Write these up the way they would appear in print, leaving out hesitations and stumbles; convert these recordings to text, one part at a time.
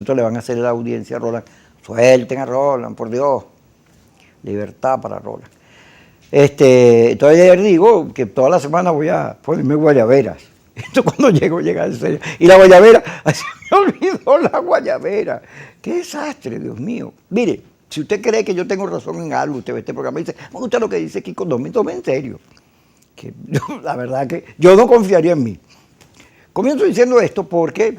pronto le van a hacer la audiencia a Roland. Suelten a Roland, por Dios. Libertad para Roland. Entonces ayer digo que toda la semana voy a ponerme guayaberas. Esto cuando llega en serio. Y la guayabera, se me olvidó la guayabera. Qué desastre, Dios mío. Mire, si usted cree que yo tengo razón en algo, usted ve este programa y dice, me gusta lo que dice Kiko, no me tome en serio. Que la verdad que yo no confiaría en mí. Comienzo diciendo esto porque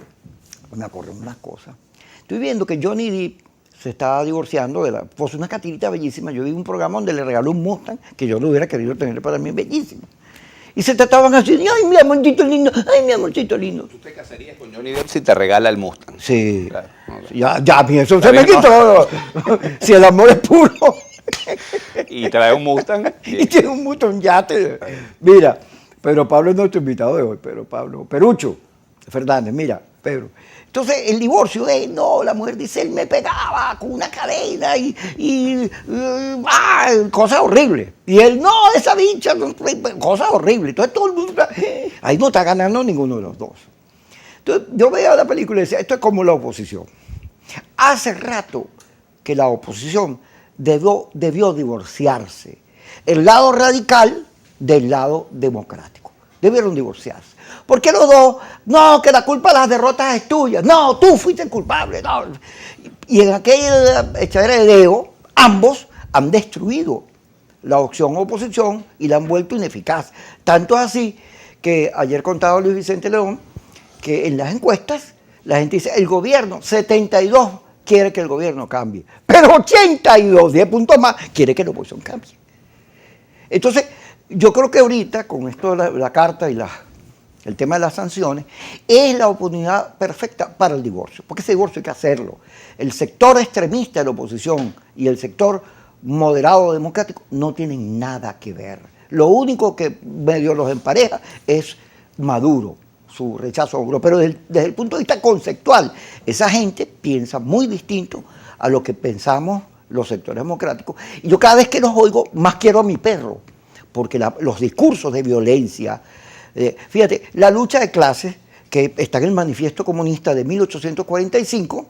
me acordé de unas cosas. Estoy viendo que Johnny Depp se está divorciando de pues una catirita bellísima. Yo vi un programa donde le regaló un Mustang que yo lo hubiera querido tener para mí, bellísimo. Y se trataban así, ay, mi amorcito lindo, ay, mi amorcito lindo. ¿Tú te casarías con Johnny Depp si te regala el Mustang? Sí. Claro, okay. Ya, eso se me quitó. Si el amor es puro. Y trae un Mustang. Y tiene un Mustang yate. Mira, Pedro Pablo es nuestro invitado de hoy, Pedro Pablo. Perucho Fernández, mira, Pedro. Entonces, el divorcio es, no, la mujer dice, él me pegaba con una cadena cosas horribles. Y él, no, esa bicha, cosas horribles. Entonces, todo el mundo, ahí no está ganando ninguno de los dos. Entonces, yo veía la película y decía, esto es como la oposición. Hace rato que la oposición debió divorciarse. El lado radical del lado democrático. Debieron divorciarse. Porque los dos, no, que la culpa de las derrotas es tuya, no, tú fuiste el culpable. No. Y en aquella echadera de dedo, ambos han destruido la opción oposición y la han vuelto ineficaz. Tanto es así que ayer contaba Luis Vicente León que en las encuestas la gente dice, el gobierno, 72 quiere que el gobierno cambie, pero 82, 10 puntos más, quiere que la oposición cambie. Entonces, yo creo que ahorita, con esto de la carta y el tema de las sanciones, es la oportunidad perfecta para el divorcio, porque ese divorcio hay que hacerlo. El sector extremista de la oposición y el sector moderado democrático no tienen nada que ver. Lo único que medio los empareja es Maduro, su rechazo a Maduro, pero desde el punto de vista conceptual, esa gente piensa muy distinto a lo que pensamos los sectores democráticos. Y yo cada vez que los oigo, más quiero a mi perro, porque los discursos de violencia, fíjate, la lucha de clases, que está en el Manifiesto Comunista de 1845,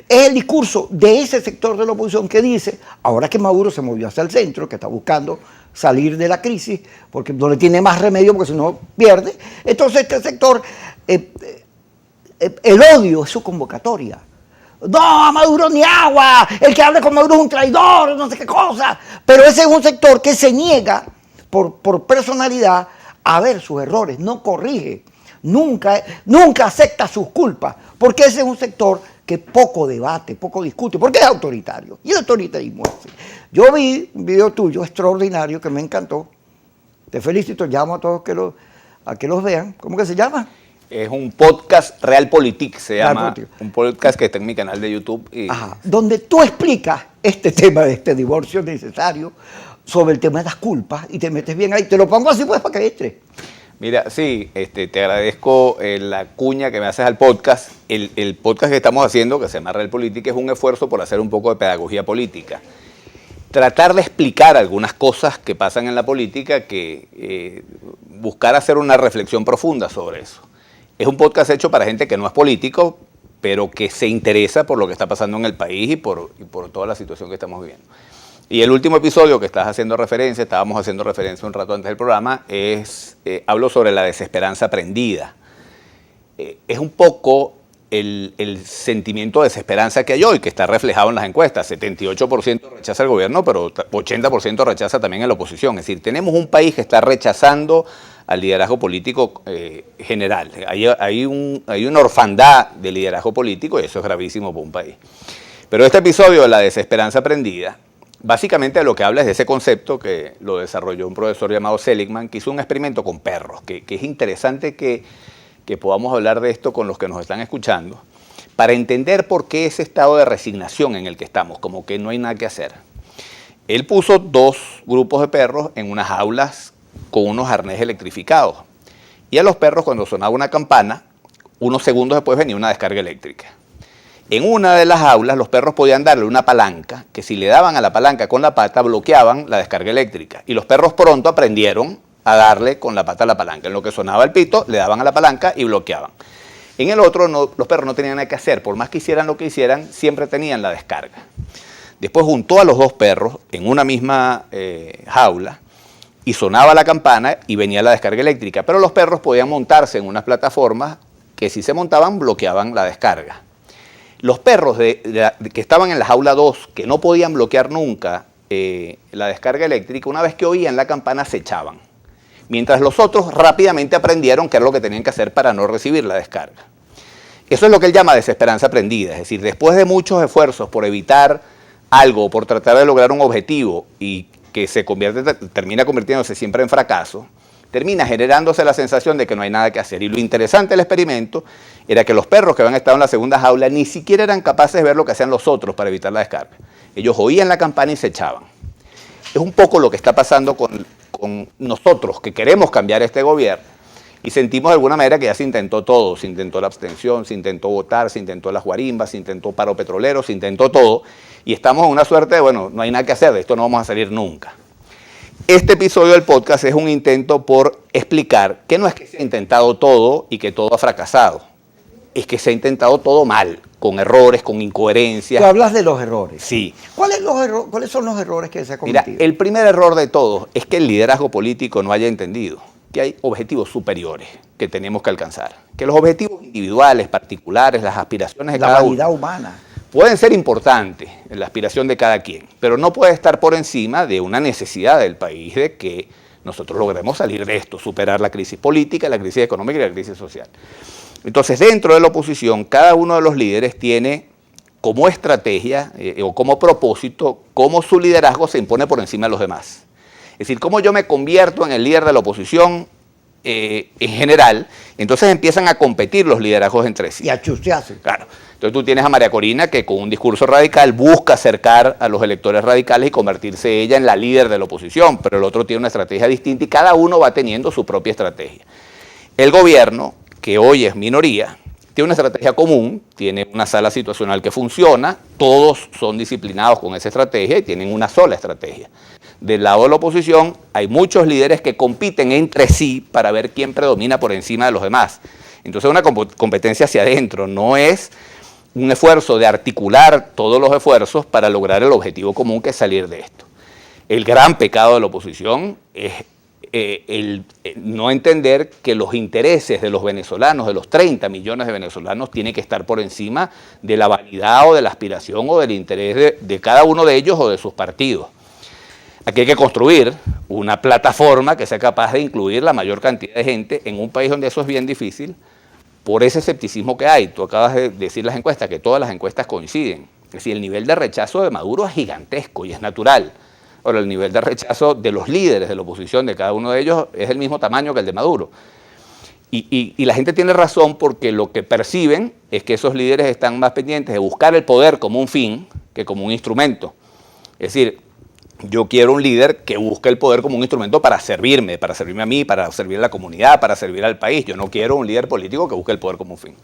es el discurso de ese sector de la oposición que dice, ahora que Maduro se movió hacia el centro, que está buscando salir de la crisis, porque no le tiene más remedio, porque si no pierde, entonces este sector, el odio es su convocatoria. No, a Maduro ni agua, el que hable con Maduro es un traidor, no sé qué cosa, pero ese es un sector que se niega por personalidad a ver sus errores, no corrige, nunca acepta sus culpas, porque ese es un sector que poco debate, poco discute, porque es autoritario, y el autoritarismo es así. Yo vi un video tuyo extraordinario que me encantó, te felicito, llamo a todos a que los vean, ¿cómo que se llama? Es un podcast, Realpolitik se llama, un podcast que está en mi canal de YouTube. Ajá, donde tú explicas este tema de este divorcio necesario, sobre el tema de las culpas, y te metes bien ahí. Te lo pongo así pues para que entre. Mira, sí, te agradezco la cuña que me haces al podcast. El podcast que estamos haciendo, que se llama Realpolitik, es un esfuerzo por hacer un poco de pedagogía política. Tratar de explicar algunas cosas que pasan en la política, que buscar hacer una reflexión profunda sobre eso. Es un podcast hecho para gente que no es político, pero que se interesa por lo que está pasando en el país y por toda la situación que estamos viviendo. Y el último episodio que estábamos haciendo referencia un rato antes del programa, hablo sobre la desesperanza aprendida. Es un poco el sentimiento de desesperanza que hay hoy, que está reflejado en las encuestas. 78% rechaza el gobierno, pero 80% rechaza también a la oposición. Es decir, tenemos un país que está rechazando al liderazgo político general. Hay una orfandad de liderazgo político y eso es gravísimo para un país. Pero este episodio de la desesperanza aprendida, básicamente lo que habla es de ese concepto que lo desarrolló un profesor llamado Seligman, que hizo un experimento con perros, que es interesante que podamos hablar de esto con los que nos están escuchando, para entender por qué ese estado de resignación en el que estamos, como que no hay nada que hacer. Él puso 2 grupos de perros en unas jaulas con unos arneses electrificados. Y a los perros, cuando sonaba una campana, unos segundos después venía una descarga eléctrica. En una de las aulas los perros podían darle una palanca, que si le daban a la palanca con la pata bloqueaban la descarga eléctrica. Y los perros pronto aprendieron a darle con la pata a la palanca. En lo que sonaba el pito, le daban a la palanca y bloqueaban. En el otro, los perros no tenían nada que hacer. Por más que hicieran lo que hicieran, siempre tenían la descarga. Después juntó a los dos perros en una misma jaula y sonaba la campana y venía la descarga eléctrica. Pero los perros podían montarse en unas plataformas que si se montaban bloqueaban la descarga. Los perros que estaban en la jaula 2, que no podían bloquear nunca la descarga eléctrica, una vez que oían la campana se echaban. Mientras los otros rápidamente aprendieron qué era lo que tenían que hacer para no recibir la descarga. Eso es lo que él llama desesperanza aprendida. Es decir, después de muchos esfuerzos por evitar algo, por tratar de lograr un objetivo y que termina convirtiéndose siempre en fracaso, termina generándose la sensación de que no hay nada que hacer. Y lo interesante del experimento era que los perros que habían estado en la segunda jaula ni siquiera eran capaces de ver lo que hacían los otros para evitar la descarga. Ellos oían la campana y se echaban. Es un poco lo que está pasando con nosotros, que queremos cambiar este gobierno, y sentimos de alguna manera que ya se intentó todo. Se intentó la abstención, se intentó votar, se intentó las guarimbas, se intentó paro petrolero, se intentó todo, y estamos en una suerte de, bueno, no hay nada que hacer, de esto no vamos a salir nunca. Este episodio del podcast es un intento por explicar que no es que se ha intentado todo y que todo ha fracasado, es que se ha intentado todo mal, con errores, con incoherencias. Tú hablas de los errores. Sí. ¿Cuáles son los errores que se han Mira, cometido? el primer error de todos es que el liderazgo político no haya entendido que hay objetivos superiores que tenemos que alcanzar. Que los objetivos individuales, particulares, las aspiraciones de La cada vanidad uno humana. pueden ser importantes en la aspiración de cada quien, pero no puede estar por encima de una necesidad del país de que nosotros logremos salir de esto, superar la crisis política, la crisis económica y la crisis social. Entonces, dentro de la oposición, cada uno de los líderes tiene como estrategia o como propósito cómo su liderazgo se impone por encima de los demás. Es decir, cómo yo me convierto en el líder de la oposición en general. Entonces empiezan a competir los liderazgos entre sí. Y a chustearse. Claro. Entonces tú tienes a María Corina que con un discurso radical busca acercar a los electores radicales y convertirse ella en la líder de la oposición, pero el otro tiene una estrategia distinta y cada uno va teniendo su propia estrategia. El gobierno, que hoy es minoría, tiene una estrategia común, tiene una sala situacional que funciona, todos son disciplinados con esa estrategia y tienen una sola estrategia. Del lado de la oposición hay muchos líderes que compiten entre sí para ver quién predomina por encima de los demás. Entonces es una competencia hacia adentro, no es un esfuerzo de articular todos los esfuerzos para lograr el objetivo común que es salir de esto. El gran pecado de la oposición es el no entender que los intereses de los venezolanos, de los 30 millones de venezolanos, tienen que estar por encima de la vanidad o de la aspiración o del interés de cada uno de ellos o de sus partidos. Aquí hay que construir una plataforma que sea capaz de incluir la mayor cantidad de gente en un país donde eso es bien difícil por ese escepticismo que hay. Tú acabas de decir las encuestas, que todas las encuestas coinciden. Es decir, el nivel de rechazo de Maduro es gigantesco y es natural. Ahora, el nivel de rechazo de los líderes de la oposición, de cada uno de ellos, es del mismo tamaño que el de Maduro. Y la gente tiene razón porque lo que perciben es que esos líderes están más pendientes de buscar el poder como un fin que como un instrumento. Es decir, yo quiero un líder que busque el poder como un instrumento para servirme a mí, para servir a la comunidad, para servir al país. Yo no quiero un líder político que busque el poder como un fin.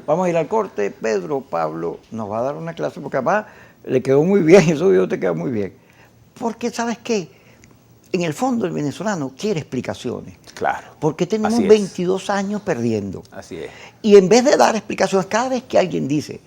Vamos a ir al corte. Pedro Pablo nos va a dar una clase porque además le quedó muy bien, eso video te queda muy bien. Porque, ¿sabes qué? En el fondo el venezolano quiere explicaciones. Claro. Porque tenemos Así es. 22 años perdiendo. Así es. Y en vez de dar explicaciones, cada vez que alguien dice,